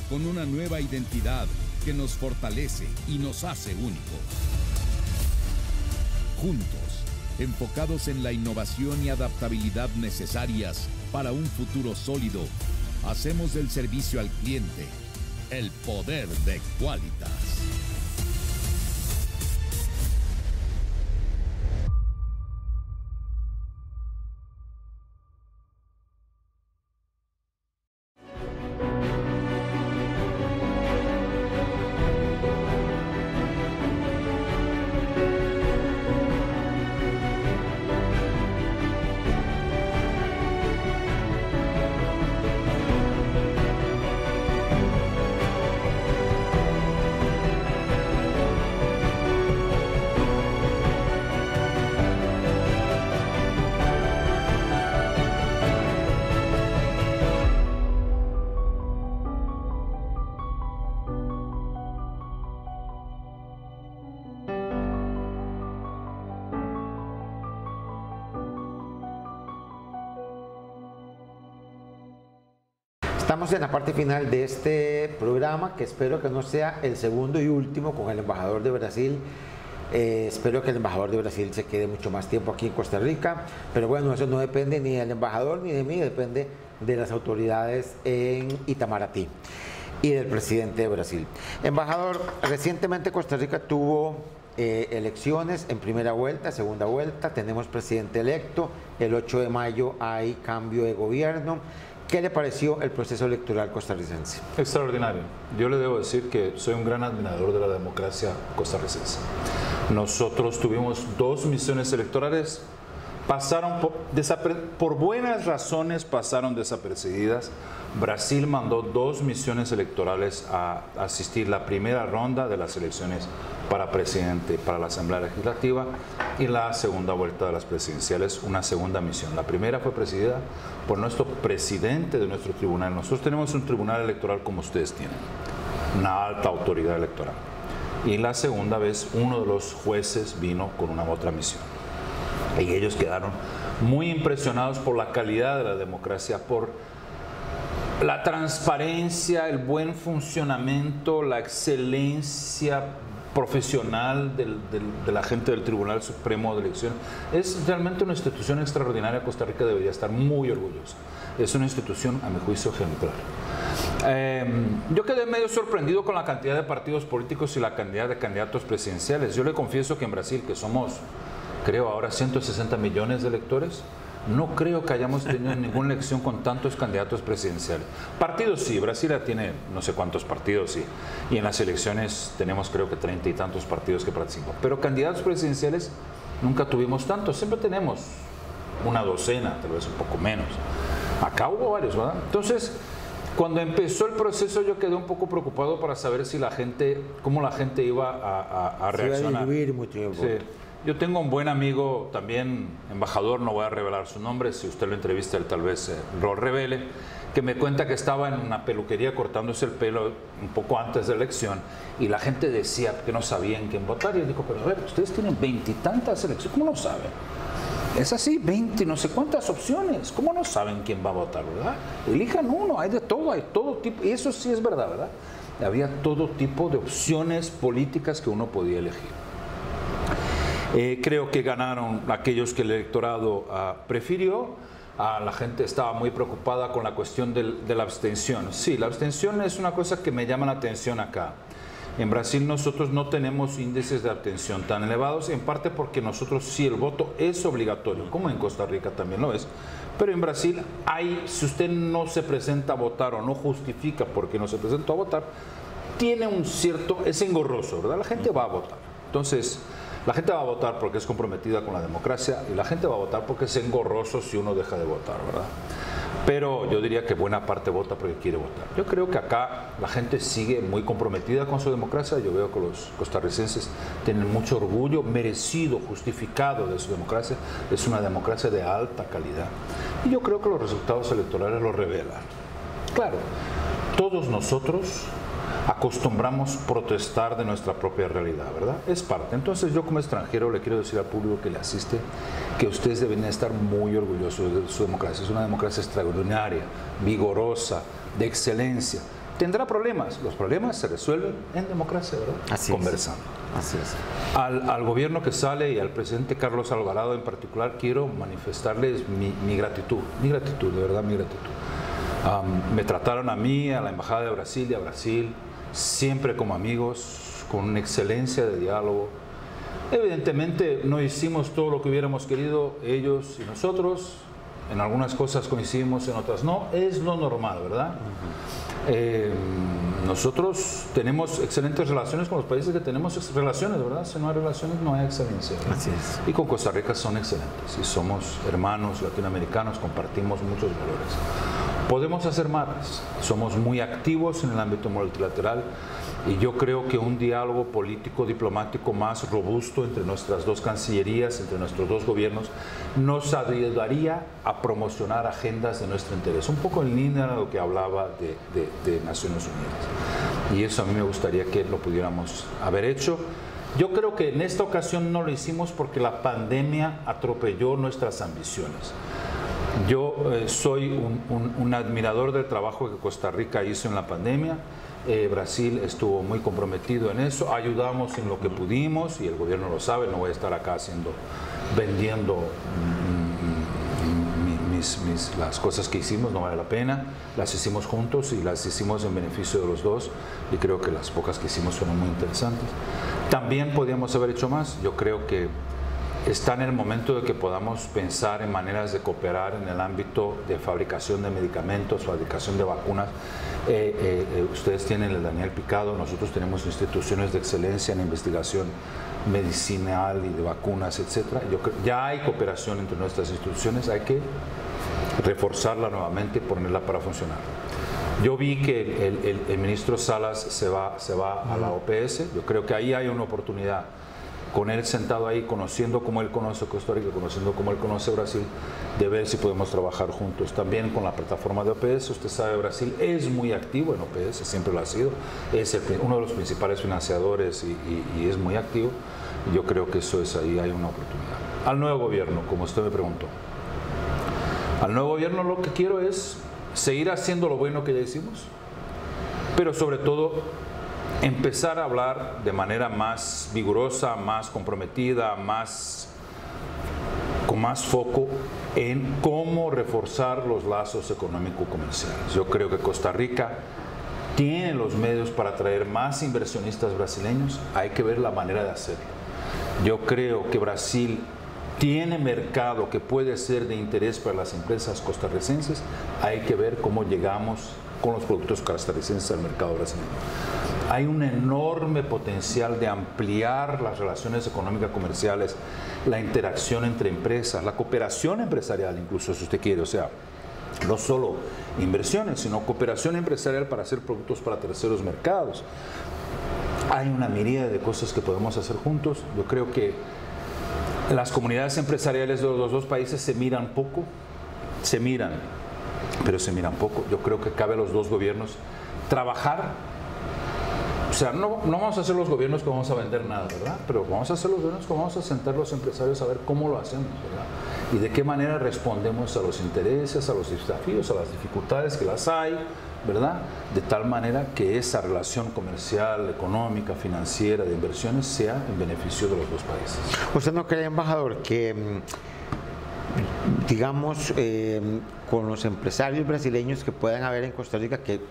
Con una nueva identidad que nos fortalece y nos hace únicos. Juntos, enfocados en la innovación y adaptabilidad necesarias para un futuro sólido, hacemos del servicio al cliente el poder de Qualitas. Estamos en la parte final de este programa, que espero que no sea el segundo y último con el embajador de Brasil. Espero que el embajador de Brasil se quede mucho más tiempo aquí en Costa Rica, pero bueno, eso no depende ni del embajador ni de mí, depende de las autoridades en Itamaraty y del presidente de Brasil. Embajador, recientemente Costa Rica tuvo elecciones en primera vuelta, segunda vuelta, tenemos presidente electo, el 8 de mayo hay cambio de gobierno. ¿Qué le pareció el proceso electoral costarricense? Extraordinario. Yo le debo decir que soy un gran admirador de la democracia costarricense. Nosotros tuvimos 2 misiones electorales, pasaron por buenas razones pasaron desapercibidas. Brasil mandó 2 misiones electorales a asistir la primera ronda de las elecciones para presidente, para la Asamblea Legislativa, y la segunda vuelta de las presidenciales, una segunda misión. La primera fue presidida por nuestro presidente de nuestro tribunal. Nosotros tenemos un tribunal electoral como ustedes tienen, una alta autoridad electoral. Y la segunda vez uno de los jueces vino con una otra misión. Y ellos quedaron muy impresionados por la calidad de la democracia, por la transparencia, el buen funcionamiento, la excelencia profesional de la gente del Tribunal Supremo de Elección. Es realmente una institución extraordinaria. Costa Rica debería estar muy orgullosa. Es una institución, a mi juicio, ejemplar. Yo quedé medio sorprendido con la cantidad de partidos políticos y la cantidad de candidatos presidenciales. Yo le confieso que en Brasil, que somos, creo ahora, 160 millones de electores, no creo que hayamos tenido ninguna elección con tantos candidatos presidenciales. Partidos sí, Brasil ya tiene no sé cuántos partidos, sí, y en las elecciones tenemos creo que 30 y tantos partidos que participan, pero candidatos presidenciales nunca tuvimos tantos, siempre tenemos una docena, tal vez un poco menos. Acá hubo varios, ¿verdad? Entonces, cuando empezó el proceso yo quedé un poco preocupado para saber si la gente, cómo la gente iba a reaccionar. Sí. Yo tengo un buen amigo, también embajador, no voy a revelar su nombre, si usted lo entrevista él tal vez lo revele, que me cuenta que estaba en una peluquería cortándose el pelo un poco antes de la elección y la gente decía que no sabían quién votar. Y él dijo, pero a ver, ustedes tienen 20 y tantas elecciones, ¿cómo no saben? Es así, 20, no sé cuántas opciones, ¿cómo no saben quién va a votar, verdad? Elijan uno, hay de todo, hay todo tipo, y eso sí es verdad, ¿verdad? Había todo tipo de opciones políticas que uno podía elegir. Creo que ganaron aquellos que el electorado prefirió. La gente estaba muy preocupada con la cuestión de la abstención. Sí, la abstención es una cosa que me llama la atención acá. En Brasil nosotros no tenemos índices de abstención tan elevados, en parte porque nosotros sí el voto es obligatorio, como en Costa Rica también lo es. Pero en Brasil si usted no se presenta a votar o no justifica por qué no se presentó a votar, tiene un cierto, es engorroso, ¿verdad? La gente va a votar. Entonces, la gente va a votar porque es comprometida con la democracia y la gente va a votar porque es engorroso si uno deja de votar, ¿verdad? Pero yo diría que buena parte vota porque quiere votar. Yo creo que acá la gente sigue muy comprometida con su democracia. Yo veo que los costarricenses tienen mucho orgullo merecido, justificado de su democracia. Es una democracia de alta calidad. Y yo creo que los resultados electorales lo revelan. Claro, todos nosotros acostumbramos protestar de nuestra propia realidad, ¿verdad? Es parte. Entonces yo como extranjero le quiero decir al público que le asiste que ustedes deben estar muy orgullosos de su democracia. Es una democracia extraordinaria, vigorosa, de excelencia. tendrá problemas. Los problemas se resuelven en democracia, ¿verdad? Así conversando. Así es. Al gobierno que sale y al presidente Carlos Alvarado en particular, quiero manifestarles mi gratitud, de verdad mi gratitud. Me trataron a mí, a la Embajada de Brasil y a Brasil, siempre como amigos, con una excelencia de diálogo. Evidentemente no hicimos todo lo que hubiéramos querido ellos y nosotros, en algunas cosas coincidimos, en otras no, es lo normal, ¿verdad? Nosotros tenemos excelentes relaciones con los países que tenemos relaciones, ¿verdad? Si no hay relaciones no hay excelencia, ¿verdad? Así es. Y con Costa Rica son excelentes y somos hermanos latinoamericanos, compartimos muchos valores. Podemos hacer más, somos muy activos en el ámbito multilateral y yo creo que un diálogo político diplomático más robusto entre nuestras dos cancillerías, entre nuestros dos gobiernos, nos ayudaría a promocionar agendas de nuestro interés, un poco en línea de lo que hablaba de Naciones Unidas. Y eso a mí me gustaría que lo pudiéramos haber hecho. Yo creo que en esta ocasión no lo hicimos porque la pandemia atropelló nuestras ambiciones. Yo soy un admirador del trabajo que Costa Rica hizo en la pandemia. Brasil estuvo muy comprometido en eso, ayudamos en lo que pudimos y el gobierno lo sabe, no voy a estar acá vendiendo las cosas que hicimos, no vale la pena, las hicimos juntos y las hicimos en beneficio de los dos y creo que las pocas que hicimos fueron muy interesantes. También podíamos haber hecho más, yo creo que está en el momento de que podamos pensar en maneras de cooperar en el ámbito de fabricación de medicamentos, fabricación de vacunas. Ustedes tienen el Daniel Picado, nosotros tenemos instituciones de excelencia en investigación medicinal y de vacunas, etc. Ya hay cooperación entre nuestras instituciones, hay que reforzarla nuevamente y ponerla para funcionar. Yo vi que el ministro Salas se va a la OPS, yo creo que ahí hay una oportunidad, con él sentado ahí, conociendo cómo él conoce Costa Rica, conociendo cómo él conoce Brasil, de ver si podemos trabajar juntos. También con la plataforma de OPS, usted sabe, Brasil es muy activo en OPS, siempre lo ha sido, es uno de los principales financiadores y es muy activo. Yo creo que eso es, ahí hay una oportunidad. Al nuevo gobierno, como usted me preguntó, al nuevo gobierno lo que quiero es seguir haciendo lo bueno que ya hicimos, pero sobre todo empezar a hablar de manera más vigorosa, más comprometida, con más foco en cómo reforzar los lazos económico-comerciales. Yo creo que Costa Rica tiene los medios para atraer más inversionistas brasileños, hay que ver la manera de hacerlo. Yo creo que Brasil tiene mercado que puede ser de interés para las empresas costarricenses, hay que ver cómo llegamos con los productos costarricenses al mercado brasileño. Hay un enorme potencial de ampliar las relaciones económicas comerciales, la interacción entre empresas, la cooperación empresarial incluso, si usted quiere, o sea, no solo inversiones, sino cooperación empresarial para hacer productos para terceros mercados. Hay una miríada de cosas que podemos hacer juntos. Yo creo que las comunidades empresariales de los dos países se miran poco, pero se miran poco. Yo creo que cabe a los dos gobiernos trabajar. O sea, no vamos a hacer los gobiernos que vamos a vender nada, ¿verdad? Pero vamos a hacer los gobiernos que vamos a sentar los empresarios a ver cómo lo hacemos, ¿verdad? Y de qué manera respondemos a los intereses, a los desafíos, a las dificultades que las hay, ¿verdad? De tal manera que esa relación comercial, económica, financiera, de inversiones sea en beneficio de los dos países. ¿Usted no cree, embajador, que digamos con los empresarios brasileños que puedan haber en Costa Rica, que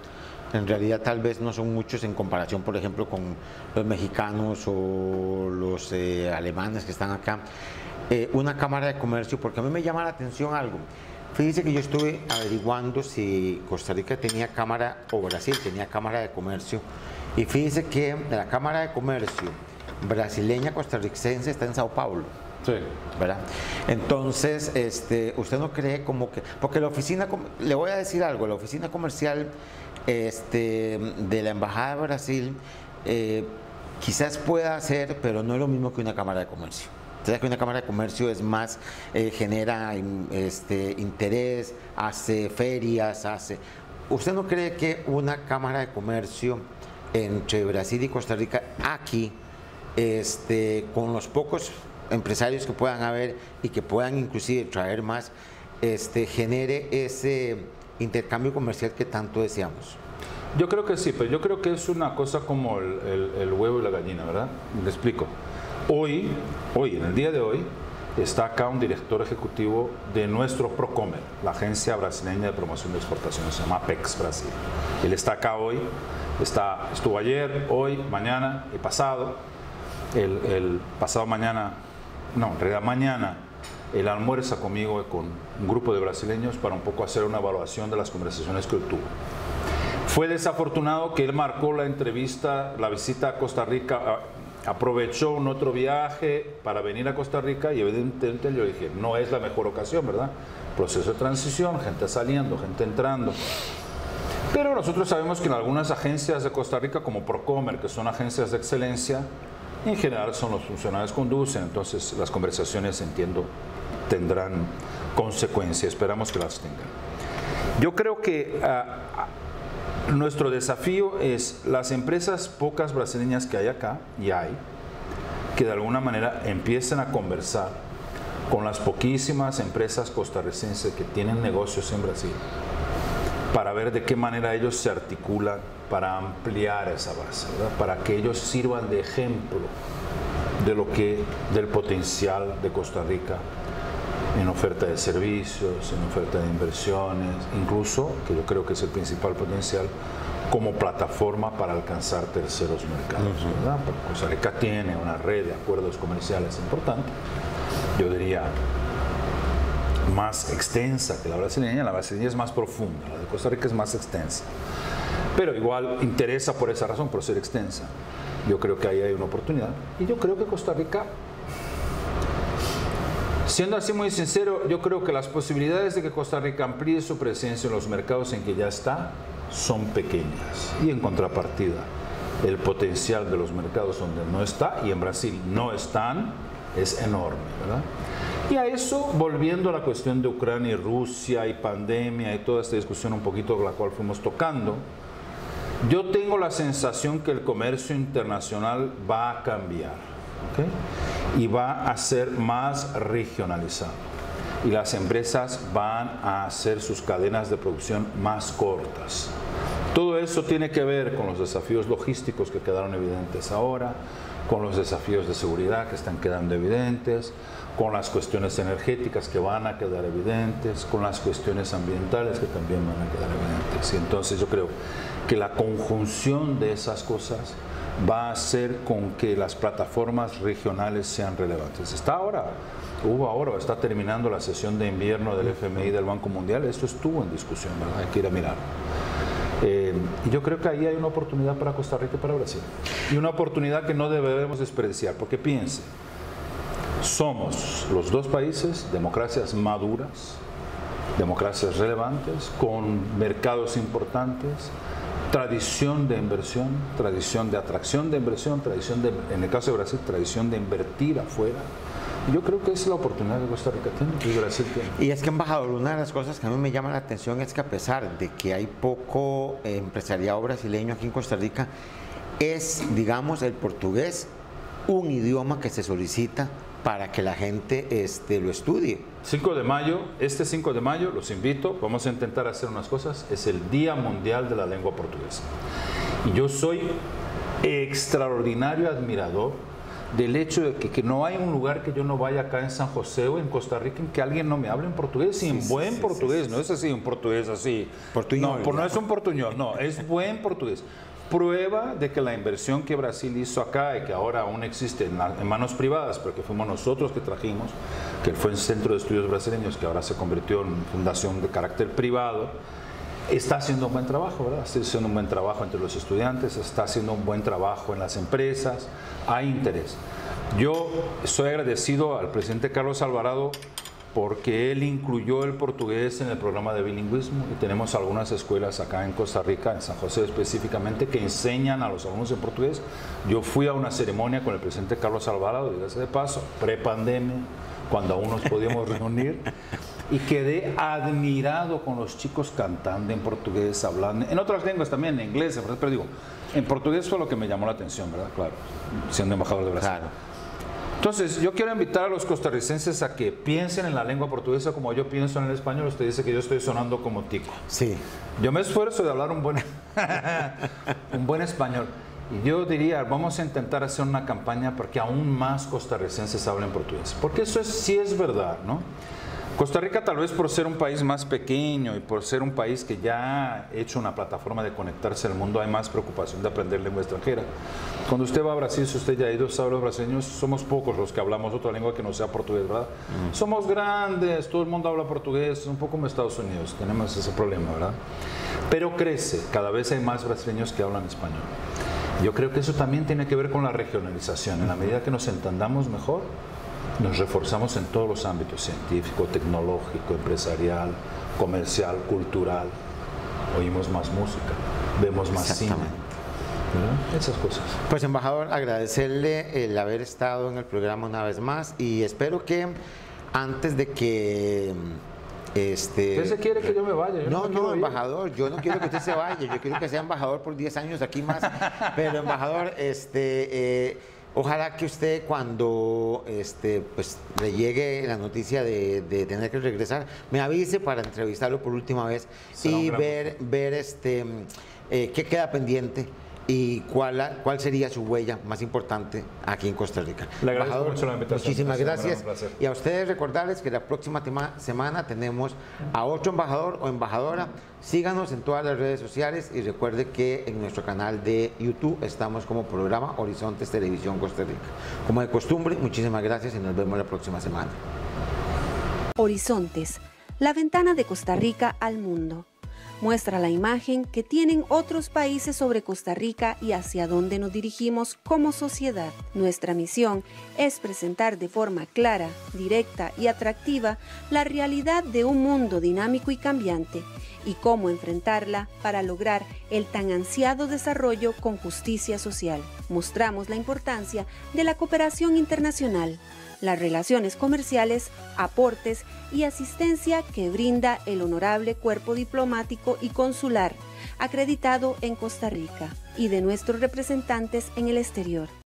en realidad tal vez no son muchos en comparación, por ejemplo, con los mexicanos o los alemanes que están acá, una cámara de comercio? Porque a mí me llama la atención algo. Fíjese que yo estuve averiguando si Costa Rica tenía cámara, o Brasil tenía cámara de comercio, y fíjese que la cámara de comercio brasileña costarricense está en Sao Paulo. Sí. ¿Verdad? Entonces, ¿usted no cree como que...? Porque la oficina, le voy a decir algo, la oficina comercial de la Embajada de Brasil quizás pueda hacer, pero no es lo mismo que una cámara de comercio. Usted sabe que una cámara de comercio es más, genera interés, hace ferias, ¿Usted no cree que una cámara de comercio entre Brasil y Costa Rica aquí, con los pocos empresarios que puedan haber y que puedan inclusive traer más, genere ese intercambio comercial que tanto deseamos? Yo creo que sí, pero yo creo que es una cosa como el huevo y la gallina, ¿verdad? Le explico. Hoy, en el día de hoy, está acá un director ejecutivo de nuestro Procomer, la agencia brasileña de promoción de exportaciones, se llama Apex Brasil. Él está acá hoy, estuvo ayer, hoy, mañana y pasado. El pasado mañana, no, en realidad mañana, él almuerza conmigo con un grupo de brasileños para un poco hacer una evaluación de las conversaciones que él tuvo. Fue desafortunado que él marcó la entrevista, la visita a Costa Rica, aprovechó un otro viaje para venir a Costa Rica y evidentemente yo dije, no es la mejor ocasión, ¿verdad? Proceso de transición, gente saliendo, gente entrando. Pero nosotros sabemos que en algunas agencias de Costa Rica, como Procomer, que son agencias de excelencia, en general son los funcionarios que conducen, entonces las conversaciones, entiendo, tendrán consecuencias, esperamos que las tengan. Yo creo que nuestro desafío es las empresas pocas brasileñas que hay acá, y hay, que de alguna manera empiecen a conversar con las poquísimas empresas costarricenses que tienen negocios en Brasil, para ver de qué manera ellos se articulan para ampliar esa base, ¿verdad? Para que ellos sirvan de ejemplo del potencial de Costa Rica en oferta de servicios, en oferta de inversiones, incluso, que yo creo que es el principal potencial, como plataforma para alcanzar terceros mercados, ¿verdad? Porque Costa Rica tiene una red de acuerdos comerciales importante, yo diría más extensa que la brasileña es más profunda, la de Costa Rica es más extensa, pero igual interesa por esa razón, por ser extensa. Yo creo que ahí hay una oportunidad y yo creo que Costa Rica, siendo así muy sincero, yo creo que las posibilidades de que Costa Rica amplíe su presencia en los mercados en que ya está son pequeñas y en contrapartida el potencial de los mercados donde no está y en Brasil no están es enorme, ¿verdad? Y a eso, volviendo a la cuestión de Ucrania y Rusia y pandemia y toda esta discusión un poquito la cual fuimos tocando, yo tengo la sensación que el comercio internacional va a cambiar, ¿okay? Y va a ser más regionalizado. Y las empresas van a hacer sus cadenas de producción más cortas. Todo eso tiene que ver con los desafíos logísticos que quedaron evidentes ahora, con los desafíos de seguridad que están quedando evidentes, con las cuestiones energéticas que van a quedar evidentes, con las cuestiones ambientales que también van a quedar evidentes. Y entonces yo creo que la conjunción de esas cosas va a hacer con que las plataformas regionales sean relevantes. Está terminando la sesión de invierno del FMI y del Banco Mundial, esto estuvo en discusión, ¿verdad? Hay que ir a mirar. Y yo creo que ahí hay una oportunidad para Costa Rica y para Brasil. Y una oportunidad que no debemos desperdiciar, porque piense, somos los dos países democracias maduras, democracias relevantes, con mercados importantes, tradición de inversión, tradición de atracción de inversión, en el caso de Brasil, tradición de invertir afuera. Yo creo que es la oportunidad que Costa Rica tiene y Brasil tiene. Y es que, embajador, una de las cosas que a mí me llama la atención es que a pesar de que hay poco empresariado brasileño aquí en Costa Rica, es, digamos, el portugués un idioma que se solicita para que la gente lo estudie. 5 de mayo, este 5 de mayo, los invito, vamos a intentar hacer unas cosas, es el Día Mundial de la Lengua Portuguesa. Y yo soy extraordinario admirador del hecho de que no hay un lugar que yo no vaya acá en San José o en Costa Rica en que alguien no me hable en portugués, y en buen portugués, no es así un portugués así, portuñol, no es un portuñol, no, es buen portugués. Prueba de que la inversión que Brasil hizo acá y que ahora aún existe en manos privadas, pero que fuimos nosotros que trajimos, que fue el Centro de Estudios Brasileños, que ahora se convirtió en fundación de carácter privado, está haciendo un buen trabajo, ¿verdad? Está haciendo un buen trabajo entre los estudiantes, está haciendo un buen trabajo en las empresas, hay interés. Yo soy agradecido al presidente Carlos Alvarado porque él incluyó el portugués en el programa de bilingüismo y tenemos algunas escuelas acá en Costa Rica, en San José específicamente, que enseñan a los alumnos en portugués. Yo fui a una ceremonia con el presidente Carlos Alvarado, dígase de paso, prepandemia, cuando aún nos podíamos reunir, y quedé admirado con los chicos cantando en portugués, hablando, en otras lenguas también, en inglés, pero digo, en portugués fue lo que me llamó la atención, ¿verdad? Claro, siendo embajador de Brasil. Claro. Entonces, yo quiero invitar a los costarricenses a que piensen en la lengua portuguesa como yo pienso en el español. Usted dice que yo estoy sonando como tico. Sí. Yo me esfuerzo de hablar un buen español. Y yo diría, vamos a intentar hacer una campaña para que aún más costarricenses hablen portugués. Porque eso sí es verdad, ¿no? Costa Rica, tal vez por ser un país más pequeño y por ser un país que ya ha hecho una plataforma de conectarse al mundo, hay más preocupación de aprender lengua extranjera. Cuando usted va a Brasil, si usted ya ha ido, sabe, los brasileños somos pocos los que hablamos otra lengua que no sea portugués, ¿verdad? Somos grandes, todo el mundo habla portugués, un poco como Estados Unidos, tenemos ese problema, ¿verdad? Pero crece, cada vez hay más brasileños que hablan español. Yo creo que eso también tiene que ver con la regionalización. En la medida que nos entendamos mejor, nos reforzamos en todos los ámbitos, científico, tecnológico, empresarial, comercial, cultural. Oímos más música, vemos más cine. ¿Verdad? Esas cosas. Pues, embajador, agradecerle el haber estado en el programa una vez más y espero que antes de que... ¿Usted se quiere que yo me vaya? Yo no, embajador, yo no quiero que usted se vaya, yo quiero que sea embajador por 10 años aquí más, pero embajador, ojalá que usted cuando pues, le llegue la noticia de tener que regresar, me avise para entrevistarlo por última vez y ver qué queda pendiente y cuál sería su huella más importante aquí en Costa Rica. Le agradezco mucho la invitación. Muchísimas gracias. Un Y a ustedes recordarles que la próxima semana tenemos a otro embajador o embajadora. Síganos en todas las redes sociales y recuerde que en nuestro canal de YouTube estamos como programa Horizontes Televisión Costa Rica. Como de costumbre, muchísimas gracias y nos vemos la próxima semana. Horizontes, la ventana de Costa Rica al mundo. Muestra la imagen que tienen otros países sobre Costa Rica y hacia dónde nos dirigimos como sociedad. Nuestra misión es presentar de forma clara, directa y atractiva la realidad de un mundo dinámico y cambiante y cómo enfrentarla para lograr el tan ansiado desarrollo con justicia social. Mostramos la importancia de la cooperación internacional, las relaciones comerciales, aportes y asistencia que brinda el honorable cuerpo diplomático y consular acreditado en Costa Rica y de nuestros representantes en el exterior.